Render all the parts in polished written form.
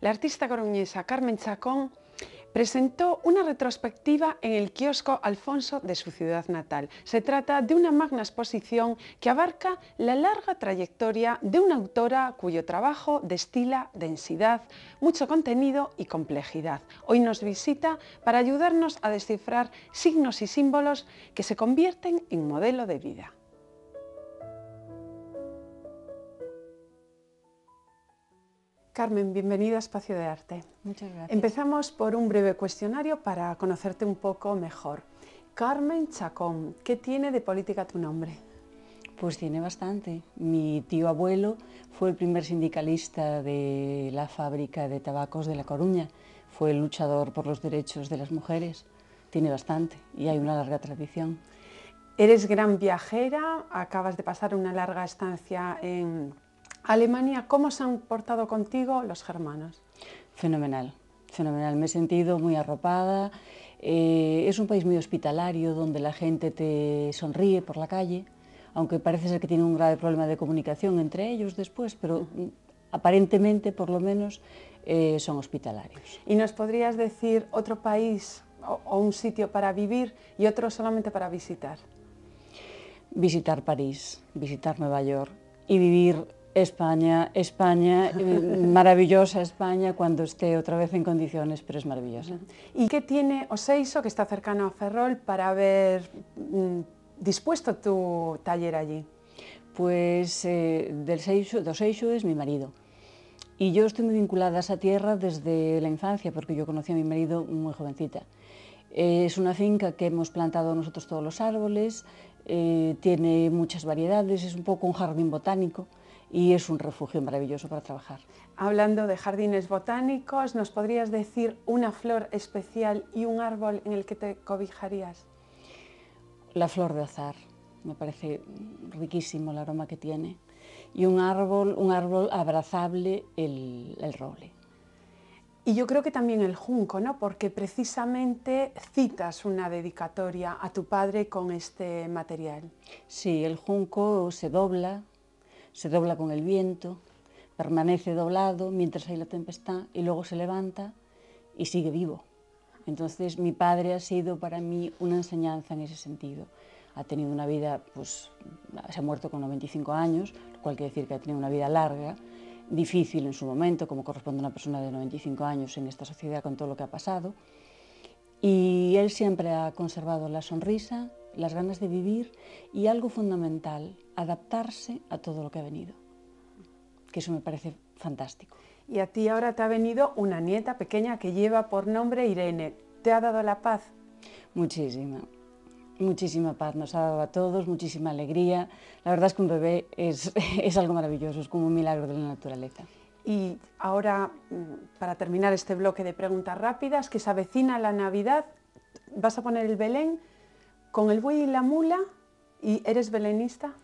La artista coruñesa Carmen Chacón presentó una retrospectiva en el kiosco Alfonso de su ciudad natal. Se trata de una magna exposición que abarca la larga trayectoria de una autora cuyo trabajo destila densidad, mucho contenido y complejidad. Hoy nos visita para ayudarnos a descifrar signos y símbolos que se convierten en modelo de vida. Carmen, bienvenida a Espacio de Arte. Muchas gracias. Empezamos por un breve cuestionario para conocerte un poco mejor. Carmen Chacón, ¿qué tiene de política tu nombre? Pues tiene bastante. Mi tío abuelo fue el primer sindicalista de la fábrica de tabacos de La Coruña. Fue el luchador por los derechos de las mujeres. Tiene bastante y hay una larga tradición. Eres gran viajera, acabas de pasar una larga estancia en Alemania. ¿Cómo se han portado contigo los germanos? Fenomenal, fenomenal. Me he sentido muy arropada. Es un país muy hospitalario donde la gente te sonríe por la calle, aunque parece ser que tiene un grave problema de comunicación entre ellos después, pero aparentemente, por lo menos, son hospitalarios. ¿Y nos podrías decir otro país o un sitio para vivir y otro solamente para visitar? Visitar París, visitar Nueva York y vivir España, maravillosa España cuando esté otra vez en condiciones, pero es maravillosa. ¿Y qué tiene Oseiso, que está cercano a Ferrol, para haber dispuesto tu taller allí? Pues de Oseiso es mi marido. Y yo estoy muy vinculada a esa tierra desde la infancia, porque yo conocí a mi marido muy jovencita. Es una finca que hemos plantado nosotros todos los árboles, tiene muchas variedades, es un poco un jardín botánico y es un refugio maravilloso para trabajar. Hablando de jardines botánicos, ¿nos podrías decir una flor especial y un árbol en el que te cobijarías? La flor de azahar, me parece riquísimo el aroma que tiene. Y un árbol abrazable, el roble. Y yo creo que también el junco, ¿no? Porque precisamente citas una dedicatoria a tu padre con este material. Sí, el junco se dobla con el viento, permanece doblado mientras hay la tempestad y luego se levanta y sigue vivo. Entonces mi padre ha sido para mí una enseñanza en ese sentido. Ha tenido una vida, pues se ha muerto con 95 años, lo cual quiere decir que ha tenido una vida larga, difícil en su momento, como corresponde a una persona de 95 años en esta sociedad con todo lo que ha pasado. Y él siempre ha conservado la sonrisa, las ganas de vivir y algo fundamental, adaptarse a todo lo que ha venido, que eso me parece fantástico. Y a ti ahora te ha venido una nieta pequeña que lleva por nombre Irene. ¿Te ha dado la paz? Muchísima, muchísima paz, nos ha dado a todos, muchísima alegría. La verdad es que un bebé es algo maravilloso, es como un milagro de la naturaleza. Y ahora, para terminar este bloque de preguntas rápidas, que se avecina la Navidad, vas a poner el Belén con el buey y la mula, ¿y eres belenista?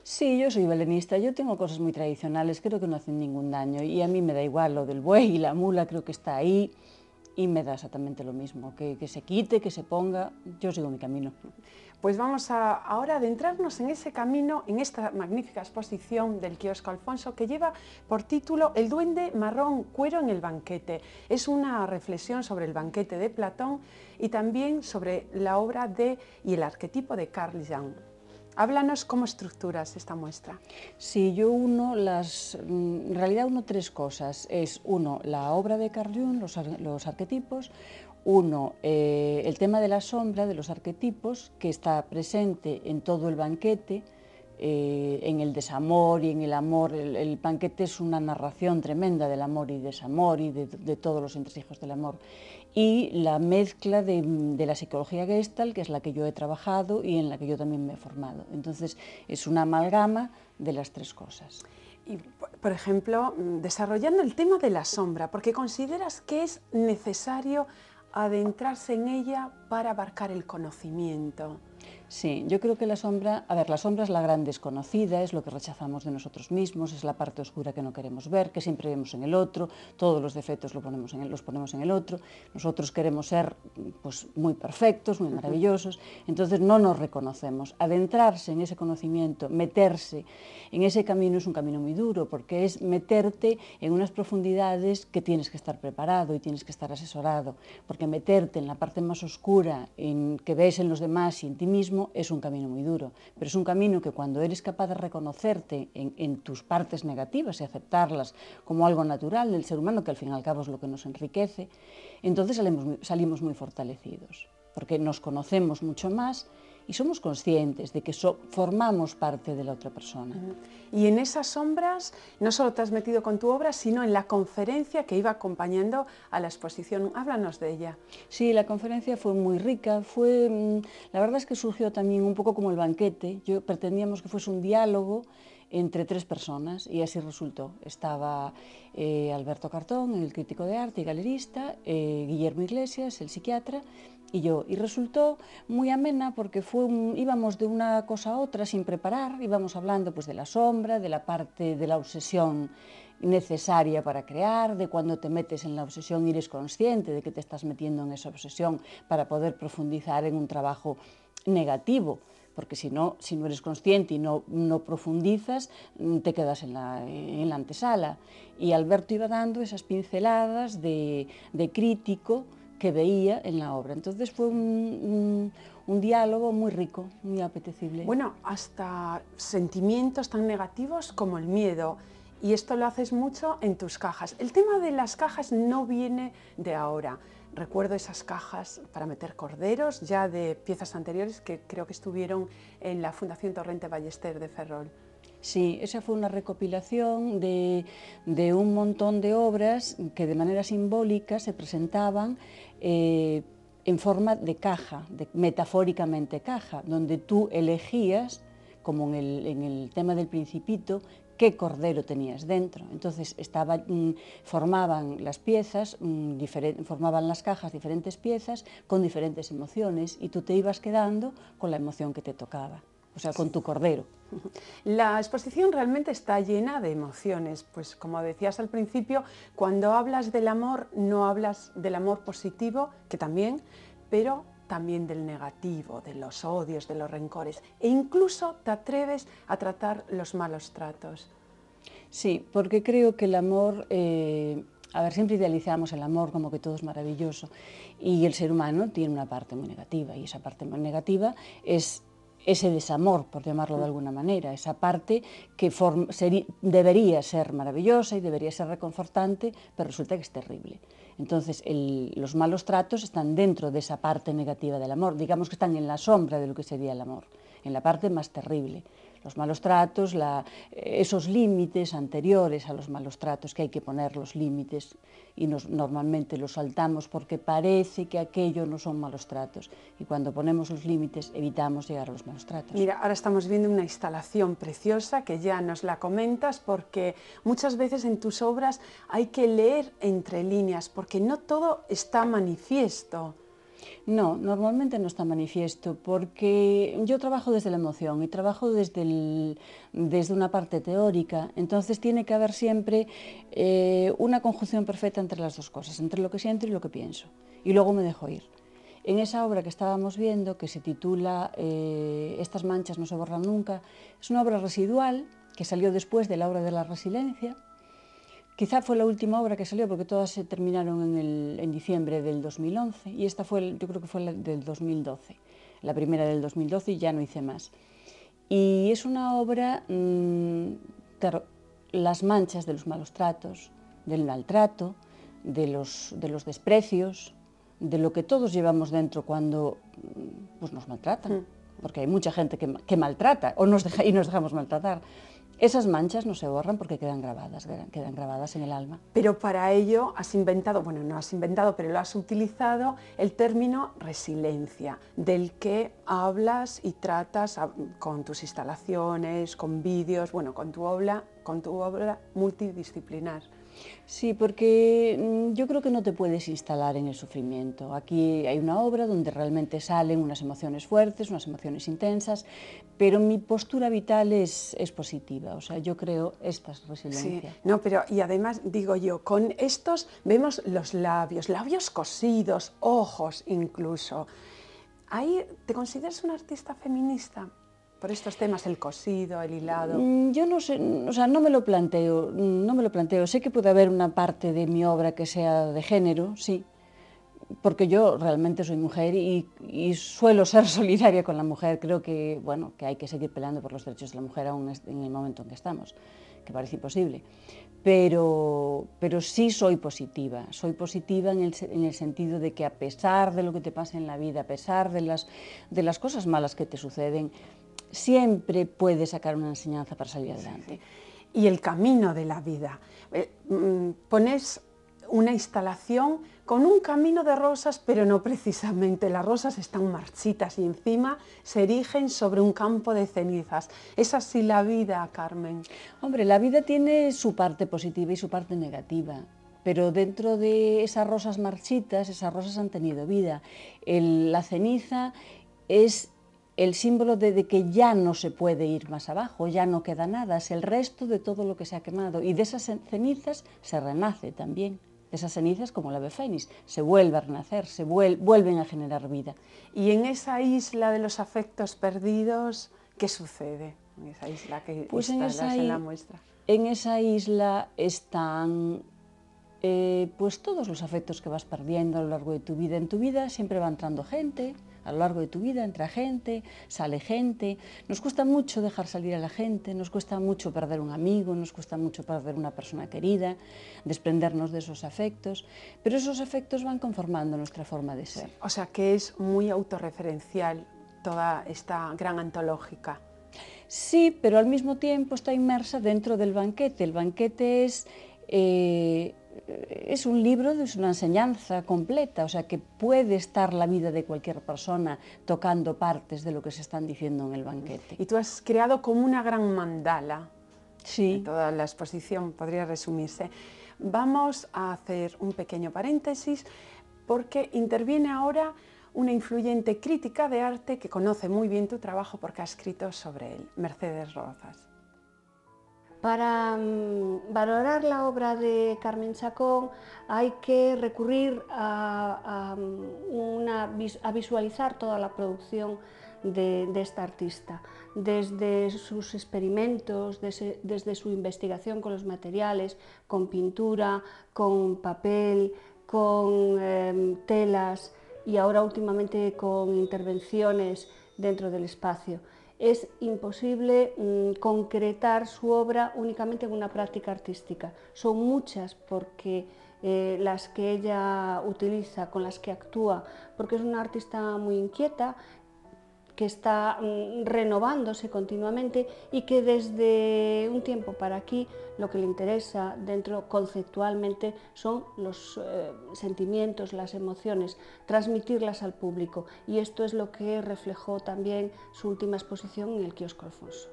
Sí, yo soy belenista, yo tengo cosas muy tradicionales, creo que no hacen ningún daño y a mí me da igual lo del buey y la mula, creo que está ahí y me da exactamente lo mismo, que se quite, que se ponga, yo sigo mi camino. Pues vamos ahora a adentrarnos en ese camino, en esta magnífica exposición del kiosco Alfonso que lleva por título El duende marrón cuero en el banquete. Es una reflexión sobre el banquete de Platón y también sobre la obra y el arquetipo de Carl Jung. Háblanos cómo estructuras esta muestra. Sí, yo en realidad uno tres cosas. Es uno, la obra de Carl Jung, los arquetipos. Uno, el tema de la sombra, de los arquetipos, que está presente en todo el banquete, en el desamor y en el amor. El banquete es una narración tremenda del amor y desamor y de todos los entresijos del amor. Y la mezcla de la psicología Gestalt, que es la que yo he trabajado y en la que yo también me he formado. Entonces, es una amalgama de las tres cosas. Y, por ejemplo, desarrollando el tema de la sombra, porque consideras que es necesario adentrarse en ella para abarcar el conocimiento. Sí, yo creo que la sombra, a ver, la sombra es la gran desconocida, es lo que rechazamos de nosotros mismos, es la parte oscura que no queremos ver, que siempre vemos en el otro, todos los defectos los ponemos en el otro, nosotros queremos ser pues, muy perfectos, muy maravillosos, entonces no nos reconocemos. Adentrarse en ese conocimiento, meterse en ese camino es un camino muy duro, porque es meterte en unas profundidades que tienes que estar preparado y tienes que estar asesorado, porque meterte en la parte más oscura, en que ves en los demás y en ti mismo, es un camino muy duro, pero es un camino que cuando eres capaz de reconocerte en tus partes negativas y aceptarlas como algo natural del ser humano, que al fin y al cabo es lo que nos enriquece, entonces salimos muy fortalecidos, porque nos conocemos mucho más y somos conscientes de que formamos parte de la otra persona. Y en esas sombras no solo te has metido con tu obra, sino en la conferencia que iba acompañando a la exposición. Háblanos de ella. Sí, la conferencia fue muy rica, la verdad es que surgió también un poco como el banquete. Pretendíamos que fuese un diálogo entre tres personas y así resultó. Estaba Alberto Cartón, el crítico de arte y galerista, Guillermo Iglesias, el psiquiatra, y yo. Y resultó muy amena porque íbamos de una cosa a otra sin preparar, íbamos hablando pues, de la sombra, de la parte de la obsesión necesaria para crear, de cuando te metes en la obsesión y eres consciente de que te estás metiendo en esa obsesión para poder profundizar en un trabajo negativo, porque si no eres consciente y no profundizas, te quedas en la antesala. Y Alberto iba dando esas pinceladas de crítico que veía en la obra. Entonces fue un diálogo muy rico, muy apetecible. Bueno, hasta sentimientos tan negativos como el miedo. Y esto lo haces mucho en tus cajas. El tema de las cajas no viene de ahora. Recuerdo esas cajas para meter corderos, ya de piezas anteriores que creo que estuvieron en la Fundación Torrente Ballester de Ferrol. Sí, esa fue una recopilación de un montón de obras que de manera simbólica se presentaban en forma de caja, metafóricamente caja, donde tú elegías, como en el tema del Principito, qué cordero tenías dentro. Entonces formaban las piezas, formaban las cajas diferentes piezas con diferentes emociones y tú te ibas quedando con la emoción que te tocaba, o sea, con tu cordero. La exposición realmente está llena de emociones, pues como decías al principio, cuando hablas del amor no hablas del amor positivo, que también, pero también del negativo, de los odios, de los rencores, e incluso te atreves a tratar los malos tratos. Sí, porque creo que el amor, a ver, siempre idealizamos el amor como que todo es maravilloso y el ser humano tiene una parte muy negativa y esa parte muy negativa es ese desamor, por llamarlo de alguna manera, esa parte que debería ser maravillosa y debería ser reconfortante, pero resulta que es terrible. Entonces, los malos tratos están dentro de esa parte negativa del amor, digamos que están en la sombra de lo que sería el amor, en la parte más terrible. Los malos tratos, esos límites anteriores a los malos tratos, que hay que poner los límites y normalmente los saltamos porque parece que aquello no son malos tratos. Y cuando ponemos los límites evitamos llegar a los malos tratos. Mira, ahora estamos viendo una instalación preciosa que ya nos la comentas porque muchas veces en tus obras hay que leer entre líneas porque no todo está manifiesto. No, normalmente no está manifiesto porque yo trabajo desde la emoción y trabajo desde una parte teórica, entonces tiene que haber siempre una conjunción perfecta entre las dos cosas, entre lo que siento y lo que pienso, y luego me dejo ir. En esa obra que estábamos viendo, que se titula Estas manchas no se borran nunca, es una obra residual que salió después de la obra de la resiliencia. Quizá fue la última obra que salió porque todas se terminaron en diciembre del 2011 y esta yo creo que fue la del 2012, la primera del 2012 y ya no hice más. Y es una obra, las manchas de los malos tratos, del maltrato, de los desprecios, de lo que todos llevamos dentro cuando pues, nos maltratan, porque hay mucha gente que maltrata y nos dejamos maltratar. Esas manchas no se borran porque quedan grabadas en el alma. Pero para ello has inventado, bueno, no has inventado, pero lo has utilizado el término resiliencia, del que hablas y tratas con tus instalaciones, con vídeos, bueno, con tu obra multidisciplinar. Sí, porque yo creo que no te puedes instalar en el sufrimiento. Aquí hay una obra donde realmente salen unas emociones fuertes, unas emociones intensas, pero mi postura vital es positiva, o sea, yo creo esta es Sí, resiliencia. no, pero y además digo yo, con estos vemos los labios, labios cosidos, ojos incluso. ¿Ahí te consideras una artista feminista? Por estos temas, el cosido, el hilado. Yo no sé, o sea, no me lo planteo, no me lo planteo. Sé que puede haber una parte de mi obra que sea de género, sí, porque yo realmente soy mujer y suelo ser solidaria con la mujer. Creo que, bueno, que hay que seguir peleando por los derechos de la mujer aún en el momento en que estamos, que parece imposible. Pero sí soy positiva en el sentido de que a pesar de lo que te pasa en la vida, a pesar de las cosas malas que te suceden, siempre puedes sacar una enseñanza para salir adelante. Sí, sí. Y el camino de la vida. Pones una instalación con un camino de rosas, pero no precisamente. Las rosas están marchitas y encima se erigen sobre un campo de cenizas. Es así la vida, Carmen. Hombre, la vida tiene su parte positiva y su parte negativa. Pero dentro de esas rosas marchitas, esas rosas han tenido vida. La ceniza es el símbolo de que ya no se puede ir más abajo, ya no queda nada, es el resto de todo lo que se ha quemado. Y de esas cenizas se renace también. De esas cenizas, como la ave fénix, se vuelve a renacer, se vuelven a generar vida. Y en esa isla de los afectos perdidos, ¿qué sucede? En esa isla que Pues instalas en la muestra. en esa isla están pues todos los afectos que vas perdiendo a lo largo de tu vida. En tu vida siempre va entrando gente, a lo largo de tu vida entra gente, sale gente. Nos cuesta mucho dejar salir a la gente, nos cuesta mucho perder un amigo, nos cuesta mucho perder una persona querida, desprendernos de esos afectos, pero esos afectos van conformando nuestra forma de ser. Sí, o sea que es muy autorreferencial toda esta gran antológica. Sí, pero al mismo tiempo está inmersa dentro del banquete. El banquete es un libro, es una enseñanza completa, o sea que puede estar la vida de cualquier persona tocando partes de lo que se están diciendo en el banquete. Y tú has creado como una gran mandala. Sí. Toda la exposición podría resumirse. Vamos a hacer un pequeño paréntesis porque interviene ahora una influyente crítica de arte que conoce muy bien tu trabajo porque ha escrito sobre él, Mercedes Rozas. Para valorar la obra de Carmen Chacón hay que recurrir a visualizar toda la producción de esta artista, desde sus experimentos, desde su investigación con los materiales, con pintura, con papel, con telas y ahora últimamente con intervenciones dentro del espacio. Es imposible concretar su obra únicamente en una práctica artística. Son muchas porque las que ella utiliza, con las que actúa, porque es una artista muy inquieta, que está renovándose continuamente y que desde un tiempo para aquí lo que le interesa dentro conceptualmente son los sentimientos, las emociones, transmitirlas al público, y esto es lo que reflejó también su última exposición en el Kiosco Alfonso.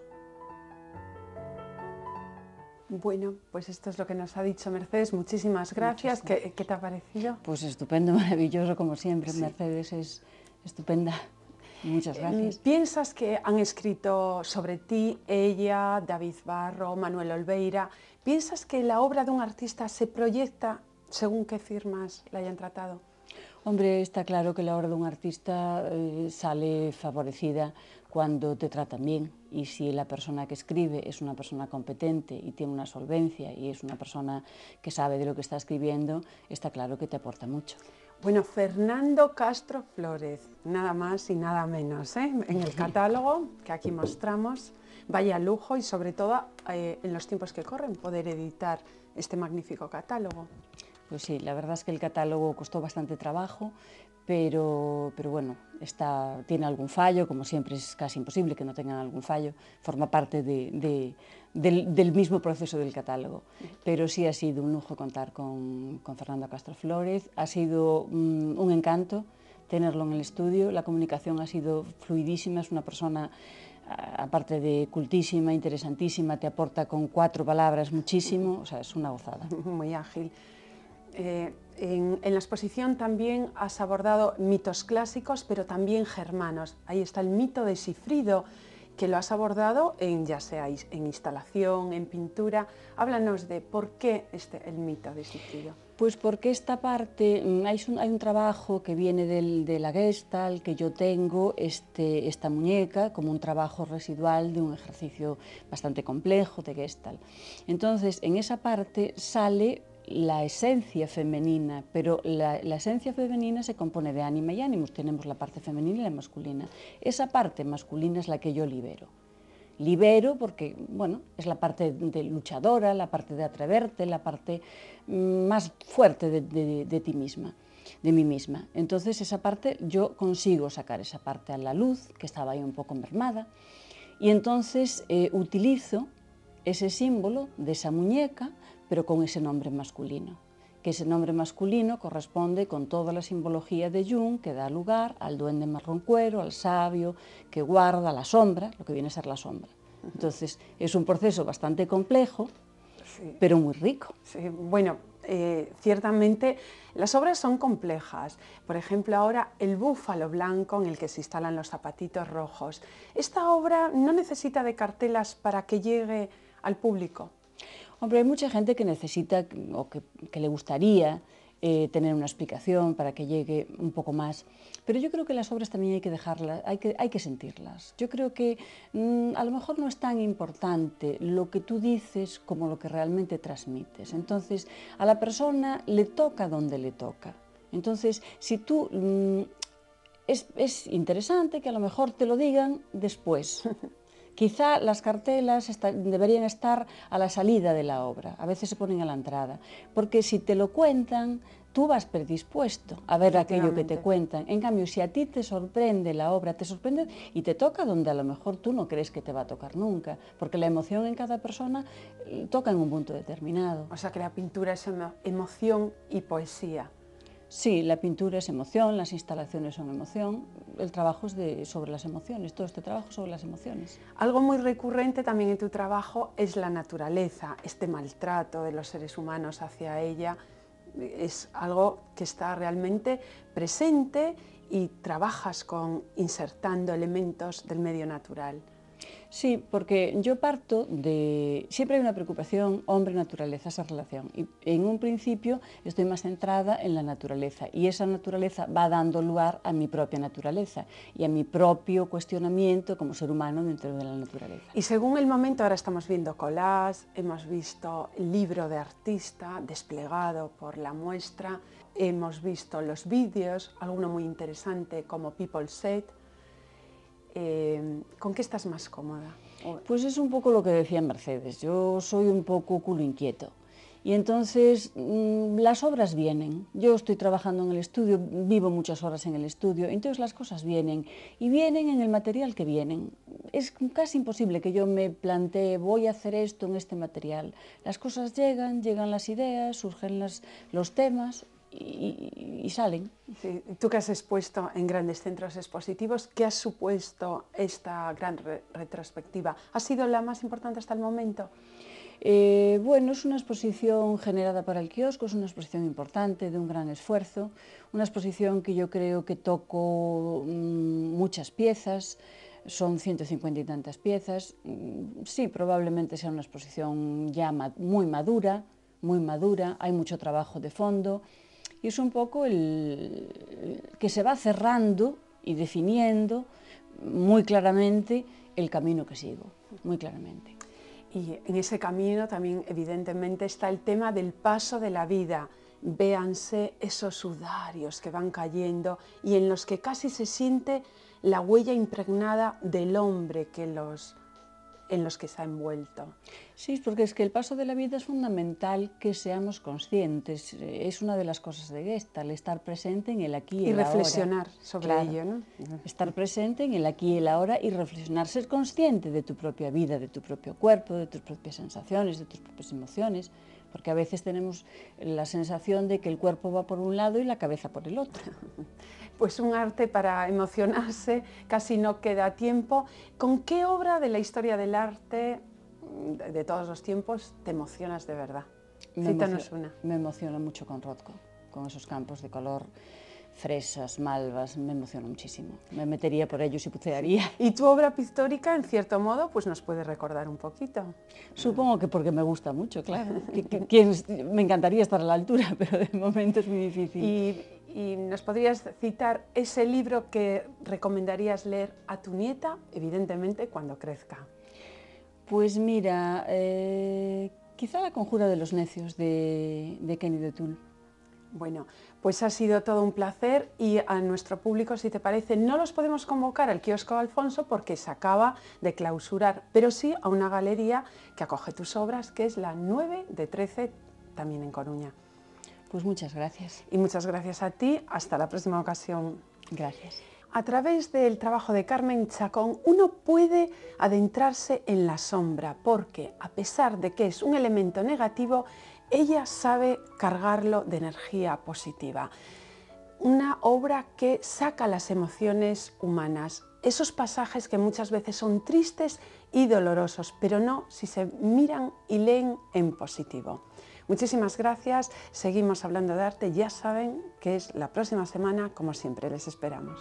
Bueno, pues esto es lo que nos ha dicho Mercedes. Muchísimas gracias. ¿Qué te ha parecido? Pues estupendo, maravilloso como siempre. Sí. Mercedes es estupenda. Muchas gracias. ¿Piensas que han escrito sobre ti, ella, David Barro, Manuel Olveira? ¿Piensas que la obra de un artista se proyecta según qué firmas la hayan tratado? Hombre, está claro que la obra de un artista sale favorecida cuando te tratan bien, y si la persona que escribe es una persona competente y tiene una solvencia y es una persona que sabe de lo que está escribiendo, está claro que te aporta mucho. Bueno, Fernando Castro Flórez, nada más y nada menos, ¿eh? En el catálogo que aquí mostramos, vaya lujo y sobre todo en los tiempos que corren poder editar este magnífico catálogo. Pues sí, la verdad es que el catálogo costó bastante trabajo, pero bueno, tiene algún fallo, como siempre es casi imposible que no tengan algún fallo, forma parte del mismo proceso del catálogo. Pero sí ha sido un lujo contar con Fernando Castro Flórez, ha sido un encanto tenerlo en el estudio, la comunicación ha sido fluidísima, es una persona aparte de cultísima, interesantísima, te aporta con 4 palabras muchísimo, o sea, es una gozada. Muy ágil. En la exposición también has abordado mitos clásicos, pero también germanos. Ahí está el mito de Sifrido, que lo has abordado ya sea en instalación, en pintura. Háblanos de por qué el mito de Sifrido. Pues porque esta parte, hay un trabajo que viene de la Gestalt, que yo tengo esta muñeca como un trabajo residual de un ejercicio bastante complejo de Gestalt. Entonces, en esa parte sale la esencia femenina, pero la esencia femenina se compone de ánima y ánimos. Tenemos la parte femenina y la masculina. Esa parte masculina es la que yo libero. Libero porque, bueno, es la parte de luchadora, la parte de atreverte, la parte más fuerte de ti misma, de mí misma. Entonces esa parte, yo consigo sacar esa parte a la luz, que estaba ahí un poco mermada, y entonces utilizo ese símbolo de esa muñeca, pero con ese nombre masculino, que ese nombre masculino corresponde con toda la simbología de Jung, que da lugar al duende marrón cuero, al sabio, que guarda la sombra, lo que viene a ser la sombra. Entonces, es un proceso bastante complejo, sí, pero muy rico. Sí, bueno, ciertamente las obras son complejas. Por ejemplo, ahora el búfalo blanco en el que se instalan los zapatitos rojos. ¿Esta obra no necesita de cartelas para que llegue al público? Hombre, hay mucha gente que necesita o que le gustaría tener una explicación para que llegue un poco más, pero yo creo que las obras también hay que dejarlas, hay que sentirlas. Yo creo que a lo mejor no es tan importante lo que tú dices como lo que realmente transmites. Entonces, a la persona le toca donde le toca. Entonces, si tú... es interesante que a lo mejor te lo digan después. Quizá las cartelas deberían estar a la salida de la obra, a veces se ponen a la entrada, porque si te lo cuentan, tú vas predispuesto a ver aquello que te cuentan. En cambio, si a ti te sorprende la obra, te sorprende y te toca donde a lo mejor tú no crees que te va a tocar nunca, porque la emoción en cada persona toca en un punto determinado. O sea que la pintura es emoción y poesía. Sí, la pintura es emoción, las instalaciones son emoción, el trabajo es sobre las emociones, todo este trabajo sobre las emociones. Algo muy recurrente también en tu trabajo es la naturaleza, este maltrato de los seres humanos hacia ella, es algo que está realmente presente y trabajas insertando elementos del medio natural. Sí, porque yo parto de... Siempre hay una preocupación hombre-naturaleza, esa relación. Y en un principio estoy más centrada en la naturaleza y esa naturaleza va dando lugar a mi propia naturaleza y a mi propio cuestionamiento como ser humano dentro de la naturaleza. Y según el momento, ahora estamos viendo collage, hemos visto el libro de artista desplegado por la muestra, hemos visto los vídeos, alguno muy interesante como People Said. ¿Con qué estás más cómoda? Pues es un poco lo que decía Mercedes, yo soy un poco culo inquieto y entonces las obras vienen, yo estoy trabajando en el estudio, vivo muchas horas en el estudio, entonces las cosas vienen y vienen en el material que vienen. Es casi imposible que yo me plantee voy a hacer esto en este material, las cosas llegan las ideas, surgen los temas y salen. Sí, tú que has expuesto en grandes centros expositivos, ¿qué ha supuesto esta gran retrospectiva? ¿Ha sido la más importante hasta el momento? Bueno, es una exposición generada para el kiosco, es una exposición importante, de un gran esfuerzo, una exposición que yo creo que tocó muchas piezas, son 150 y tantas piezas. Sí, probablemente sea una exposición ya muy madura, hay mucho trabajo de fondo. Y es un poco que se va cerrando y definiendo muy claramente el camino que sigo, muy claramente. Y en ese camino también evidentemente está el tema del paso de la vida. Véanse esos sudarios que van cayendo y en los que casi se siente la huella impregnada del hombre en los que se ha envuelto. Sí, porque es que el paso de la vida es fundamental que seamos conscientes. Es una de las cosas de Gestalt, estar presente en el aquí y el ahora. Y reflexionar sobre ello, ¿no? Estar presente en el aquí y el ahora y reflexionar, ser consciente de tu propia vida, de tu propio cuerpo, de tus propias sensaciones, de tus propias emociones, porque a veces tenemos la sensación de que el cuerpo va por un lado y la cabeza por el otro. Pues un arte para emocionarse, casi no queda tiempo. ¿Con qué obra de la historia del arte de todos los tiempos te emocionas de verdad? Cítanos una. Me emociona mucho con Rothko, con esos campos de color, fresas, malvas, me emociona muchísimo. Me metería por ellos y bucearía. Y tu obra pictórica, en cierto modo, pues nos puede recordar un poquito. Supongo que porque me gusta mucho, claro. Me encantaría estar a la altura, pero de momento es muy difícil. ¿Y nos podrías citar ese libro que recomendarías leer a tu nieta, evidentemente, cuando crezca? Pues mira, quizá La conjura de los necios de Kenny O'Toole. Bueno, pues ha sido todo un placer y a nuestro público, si te parece, no los podemos convocar al kiosco Alfonso porque se acaba de clausurar, pero sí a una galería que acoge tus obras, que es la 9 de 13, también en Coruña. Pues muchas gracias. Y muchas gracias a ti, hasta la próxima ocasión. Gracias. A través del trabajo de Carmen Chacón, uno puede adentrarse en la sombra, porque a pesar de que es un elemento negativo, ella sabe cargarlo de energía positiva. Una obra que saca las emociones humanas, esos pasajes que muchas veces son tristes y dolorosos, pero no si se miran y leen en positivo. Muchísimas gracias, seguimos hablando de arte, ya saben que es la próxima semana, como siempre, les esperamos.